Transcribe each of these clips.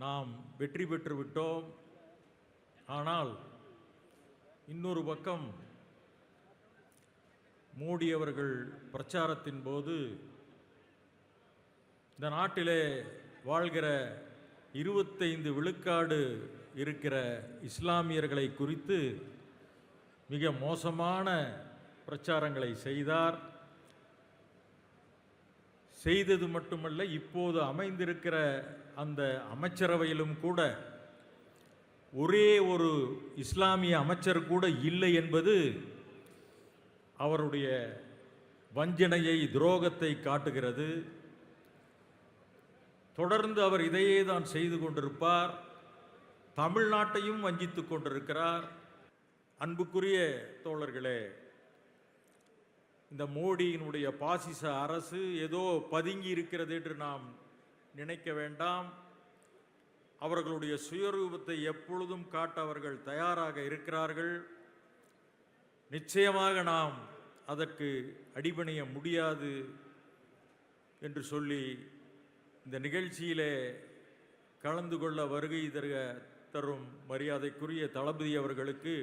நாம் வெற்றி பெற்று விட்டோம். ஆனால் இன்னொரு பக்கம் மோடி அவர்கள் பிரச்சாரத்தின் போது இந்த நாட்டிலே வாழ்கிற 25 விழுக்காடு இருக்கிற இஸ்லாமியர்களை குறித்து மிக மோசமான பிரச்சாரங்களை செய்தார். செய்தது மட்டுமல்ல, இப்போது அமைந்திருக்கிற அந்த அமைச்சரவையிலும் கூட ஒரே ஒரு இஸ்லாமிய அமைச்சர் கூட இல்லை என்பது அவருடைய வஞ்சனையை, துரோகத்தை காட்டுகிறது. தொடர்ந்து அவர் இதையே தான் செய்து கொண்டிருப்பார். தமிழ்நாட்டையும் வஞ்சித்துக் கொண்டிருக்கிறார். அன்புக்குரிய தோழர்களே, இந்த மோடியினுடைய பாசிச அரசு ஏதோ பதுங்கி இருக்கிறது என்று நாம் நினைக்க வேண்டாம். அவர்களுடைய சுயரூபத்தை எப்பொழுதும் காட்ட அவர்கள் தயாராக இருக்கிறார்கள். நிச்சயமாக நாம் அதற்கு அடிபணிய முடியாது என்று சொல்லி இந்த நிகழ்ச்சியிலே கலந்து கொள்ள வருகை தரும் மரியாதைக்குரிய தளபதி அவர்களுக்கு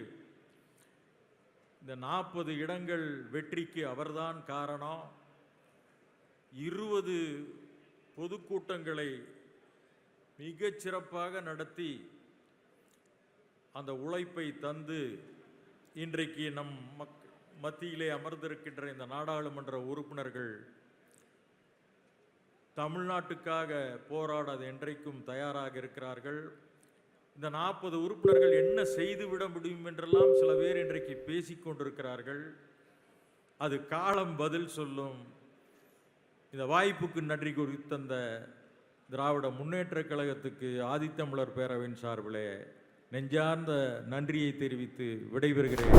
இந்த 40 இடங்கள் வெற்றிக்கு அவர்தான் காரணம். 20 பொதுக்கூட்டங்களை மிகச் சிறப்பாக நடத்தி அந்த உழைப்பை தந்து இன்றைக்கு நம் மத்தியிலே அமர்ந்திருக்கின்ற இந்த நாடாளுமன்ற உறுப்பினர்கள் தமிழ்நாட்டுக்காக போராடாத என்றைக்கும் தயாராக இருக்கிறார்கள். இந்த 40 உறுப்பினர்கள் என்ன செய்துவிட முடியும் என்றெல்லாம் சில பேர் இன்றைக்கு பேசிக்கொண்டிருக்கிறார்கள். அது காலம் பதில் சொல்லும். இந்த வாய்ப்புக்கு நன்றி கூறி தந்த திராவிட முன்னேற்றக் கழகத்துக்கு ஆதித்தமிழர் பேரவையின் சார்பிலே நெஞ்சார்ந்த நன்றியை தெரிவித்து விடைபெறுகிறேன்.